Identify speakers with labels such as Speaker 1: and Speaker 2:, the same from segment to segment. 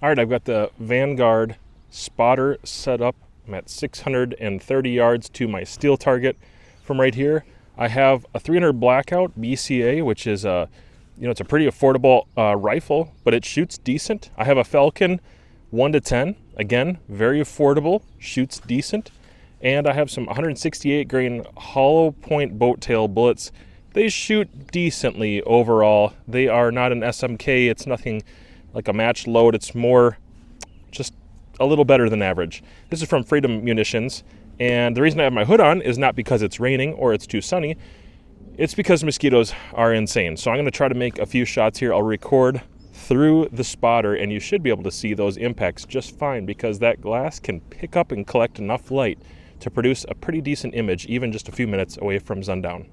Speaker 1: All right, I've got the Vanguard spotter set up. I'm at 630 yards to my steel target from right here. I have a 300 blackout BCA, which is it's a pretty affordable rifle, but it shoots decent. I have a Falcon 1-10, again, very affordable, shoots decent. And I have some 168 grain hollow point boat tail bullets. They shoot decently overall. They are not an SMK, it's nothing like a match load, it's more just a little better than average. This is from Freedom Munitions, and the reason I have my hood on is not because it's raining or it's too sunny, it's because mosquitoes are insane. So I'm gonna try to make a few shots here. I'll record through the spotter and you should be able to see those impacts just fine because that glass can pick up and collect enough light to produce a pretty decent image even just a few minutes away from sundown.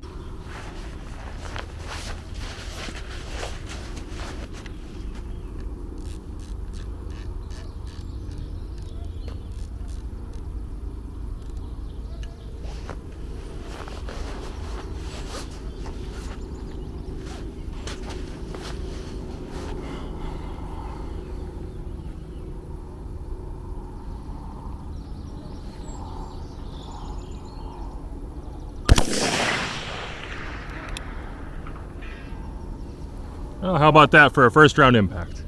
Speaker 1: Well, how about that for a first round impact?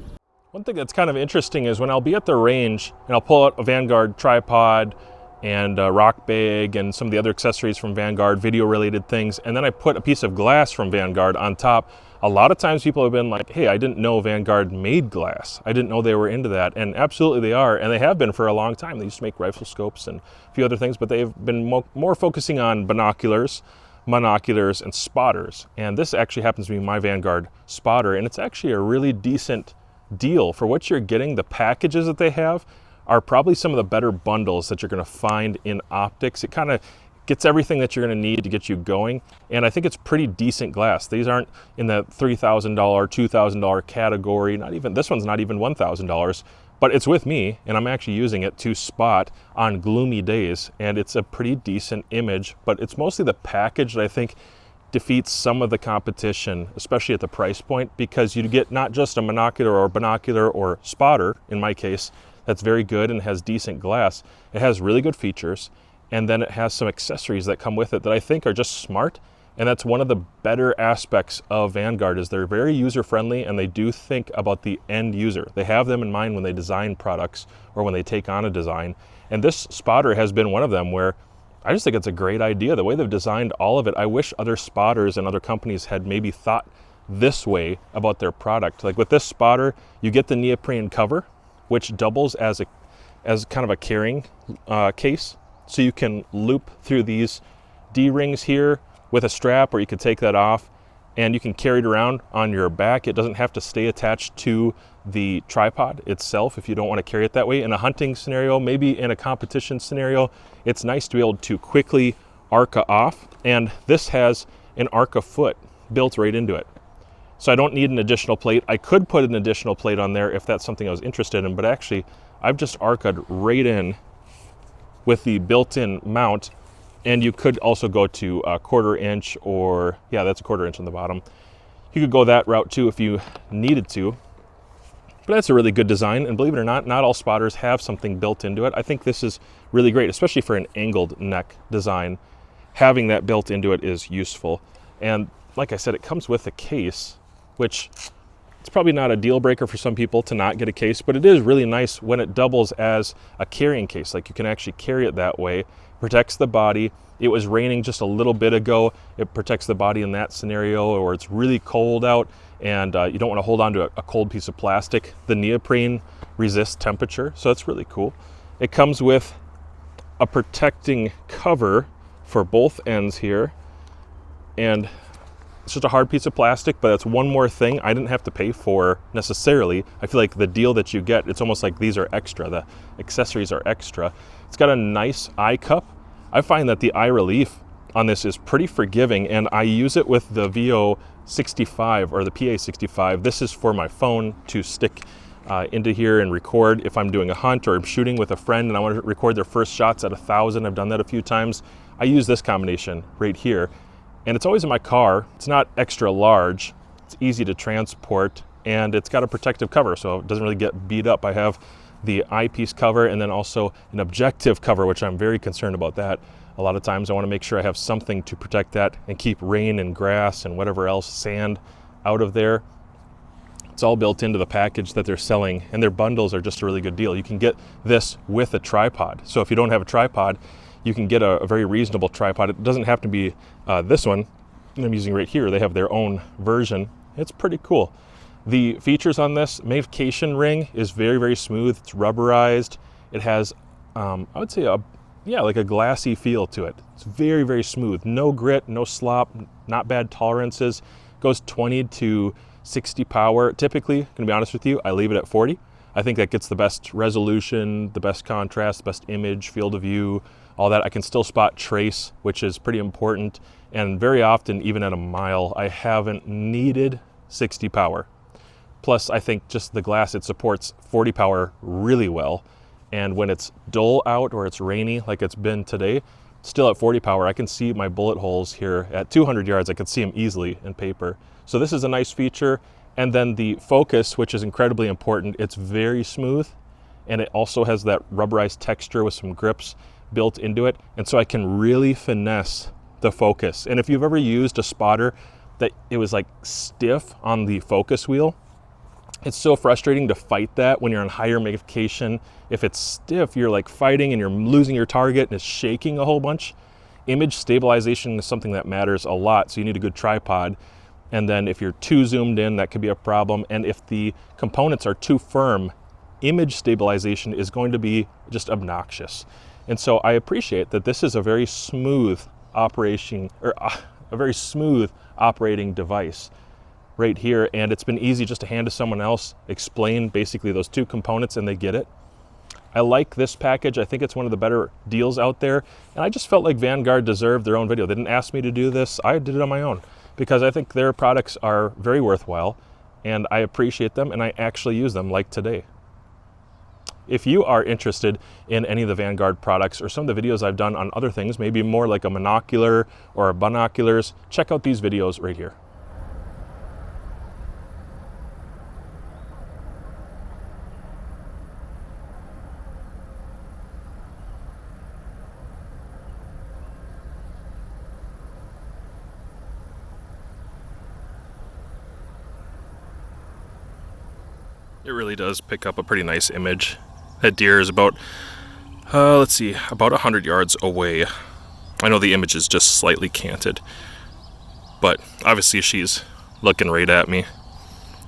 Speaker 1: One thing that's kind of interesting is when I'll be at the range and I'll pull out a Vanguard tripod and a rock bag and some of the other accessories from Vanguard, video related things, and then I put a piece of glass from Vanguard on top. A lot of times people have been like, hey, I didn't know Vanguard made glass. I didn't know they were into that. And absolutely they are, and they have been for a long time. They used to make rifle scopes and a few other things, but they've been more focusing on binoculars, monoculars, and spotters. And this actually happens to be my Vanguard spotter, and it's actually a really decent deal for what you're getting. The packages that they have are probably some of the better bundles that you're going to find in optics. It kind of gets everything that you're going to need to get you going, and I think it's pretty decent glass. These aren't in the $3,000, $2,000 category. Not even this one's not even $1,000, but it's with me, and I'm actually using it to spot on gloomy days, and it's a pretty decent image. But it's mostly the package that I think defeats some of the competition, especially at the price point, because you get not just a monocular or binocular or spotter, in my case, that's very good and has decent glass. It has really good features, and then it has some accessories that come with it that I think are just smart. And that's one of the better aspects of Vanguard, is they're very user-friendly and they do think about the end user. They have them in mind when they design products or when they take on a design. And this spotter has been one of them where I just think it's a great idea. The way they've designed all of it, I wish other spotters and other companies had maybe thought this way about their product. Like with this spotter, you get the neoprene cover, which doubles as kind of a carrying case. So you can loop through these D-rings here with a strap, or you can take that off and you can carry it around on your back. It doesn't have to stay attached to the tripod itself if you don't want to carry it that way. In a hunting scenario, maybe in a competition scenario, it's nice to be able to quickly ARCA off. And this has an ARCA foot built right into it. So I don't need an additional plate. I could put an additional plate on there if that's something I was interested in, but actually I've just ARCA'd right in with the built-in mount. And you could also go to a 1/4 inch, or yeah, that's a 1/4 inch on the bottom. You could go that route too if you needed to. But that's a really good design, and believe it or not all spotters have something built into it. I think this is really great, especially for an angled neck design. Having that built into it is useful. And like I said, it comes with a case, which it's probably not a deal breaker for some people to not get a case, but it is really nice when it doubles as a carrying case. Like you can actually carry it that way. Protects the body. It was raining just a little bit ago. It protects the body in that scenario, or it's really cold out and you don't want to hold on to a cold piece of plastic. The neoprene resists temperature, so it's really cool. It comes with a protecting cover for both ends here, and it's just a hard piece of plastic, but that's one more thing I didn't have to pay for necessarily. I feel like the deal that you get, it's almost like these are extra. The accessories are extra. It's got a nice eye cup. I find that the eye relief on this is pretty forgiving, and I use it with the VEO 65 or the PA 65. This is for my phone to stick into here and record if I'm doing a hunt or I'm shooting with a friend and I want to record their first shots at 1,000. I've done that a few times. I use this combination right here, and it's always in my car. It's not extra large. It's easy to transport. and it's got a protective cover, so it doesn't really get beat up. I have the eyepiece cover and then also an objective cover, which I'm very concerned about that. A lot of times I want to make sure I have something to protect that and keep rain and grass and whatever else, sand, out of there. It's all built into the package that they're selling, and their bundles are just a really good deal. You can get this with a tripod. So if you don't have a tripod, you can get a very reasonable tripod. It doesn't have to be this one that I'm using right here. They have their own version. It's pretty cool. The features on this magnification ring is very, very smooth. It's rubberized. It has, I would say, like a glassy feel to it. It's very, very smooth. No grit, no slop, not bad tolerances. Goes 20 to 60 power. Typically, gonna be honest with you, I leave it at 40. I think that gets the best resolution, the best contrast, the best image, field of view, all that. I can still spot trace, which is pretty important. And very often, even at a mile, I haven't needed 60 power. Plus, I think just the glass, it supports 40 power really well. And when it's dull out or it's rainy, like it's been today, still at 40 power, I can see my bullet holes here at 200 yards. I can see them easily in paper. So this is a nice feature. And then the focus, which is incredibly important, it's very smooth. And it also has that rubberized texture with some grips built into it. And so I can really finesse the focus. And if you've ever used a spotter that it was like stiff on the focus wheel, it's so frustrating to fight that when you're on higher magnification. If it's stiff, you're like fighting and you're losing your target and it's shaking a whole bunch. Image stabilization is something that matters a lot, so you need a good tripod. And then if you're too zoomed in, that could be a problem. And if the components are too firm, image stabilization is going to be just obnoxious. And so I appreciate that this is a very smooth operation, or a very smooth operating device right here, and it's been easy just to hand to someone else, explain basically those two components, and they get it. I like this package. I think it's one of the better deals out there, and I just felt like Vanguard deserved their own video. They didn't ask me to do this. I did it on my own because I think their products are very worthwhile, and I appreciate them, and I actually use them like today. If you are interested in any of the Vanguard products or some of the videos I've done on other things, maybe more like a monocular or binoculars, check out these videos right here. It really does pick up a pretty nice image. That deer is about, let's see, about 100 yards away. I know the image is just slightly canted, but obviously she's looking right at me.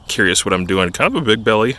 Speaker 1: Curious what I'm doing. Kind of a big belly.